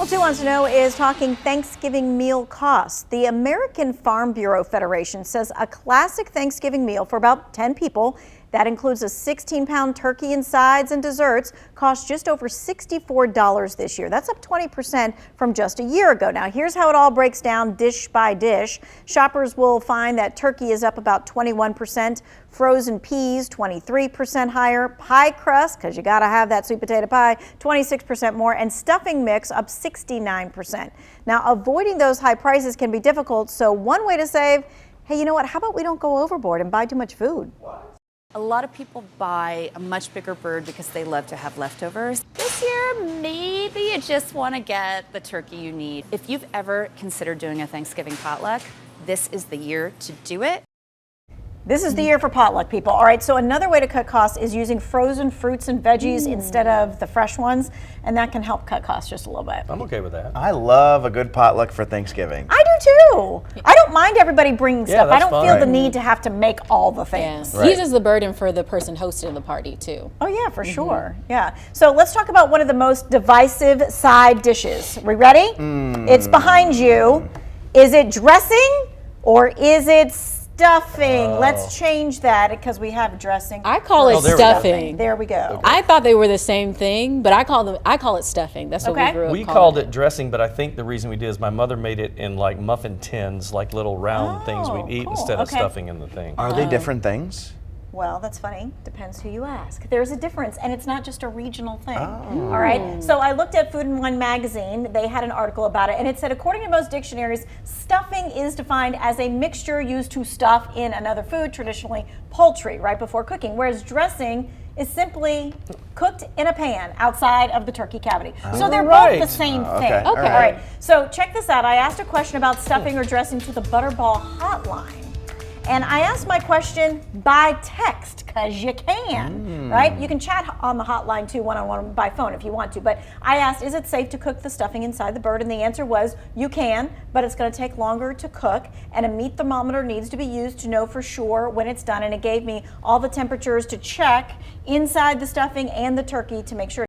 Well, 2 Wants to Know is talking Thanksgiving meal costs. The American Farm Bureau Federation says a classic Thanksgiving meal for about 10 people, that includes a 16-pound turkey and sides and desserts, costs just over $64 this year. That's up 20% from just a year ago. Now, here's how it all breaks down dish by dish. Shoppers will find that turkey is up about 21%, frozen peas 23% higher, pie crust, because you got to have that sweet potato pie, 26% more, and stuffing mix up 69%. Now, avoiding those high prices can be difficult, so one way to save, hey, you know what, how about we don't go overboard and buy too much food? A lot of people buy a much bigger bird because they love to have leftovers. This year, maybe you just want to get the turkey you need. If you've ever considered doing a Thanksgiving potluck, this is the year to do it. This is the year for potluck, people. All right, so another way to cut costs is using frozen fruits and veggies instead of the fresh ones, and that can help cut costs just a little bit. I'm okay with that. I love a good potluck for Thanksgiving. I do too. I don't mind everybody bringing stuff. I that's don't feel fine. the need to have to make all the things. Right. Eases the burden for the person hosting the party too. Oh yeah, for sure. Yeah. So let's talk about one of the most divisive side dishes. We ready? It's behind you. Is it dressing or is it stuffing? Let's change that because we have dressing. I call it there we go. stuffing. There we go. I thought they were the same thing, but I call it stuffing. That's what Okay. we grew up We calling called it dressing, but I think the reason we did is my mother made it in like muffin tins, like little round things we'd eat cool. instead of Okay. stuffing in the thing. Are they different things? Well, that's funny. Depends who you ask. There's a difference, and it's not just a regional thing. All right. So I looked at Food and Wine magazine. They had an article about it, and it said, according to most dictionaries, stuffing is defined as a mixture used to stuff in another food, traditionally poultry, right before cooking, whereas dressing is simply cooked in a pan outside of the turkey cavity. So they're Right. both the same thing. Okay. All All right. right. So check this out. I asked a question about stuffing or dressing to the Butterball hotline. And I asked my question by text, because you can, right? You can chat on the hotline too, one-on-one by phone if you want to. But I asked, is it safe to cook the stuffing inside the bird? And the answer was, you can, but it's going to take longer to cook. And a meat thermometer needs to be used to know for sure when it's done. And it gave me all the temperatures to check inside the stuffing and the turkey to make sure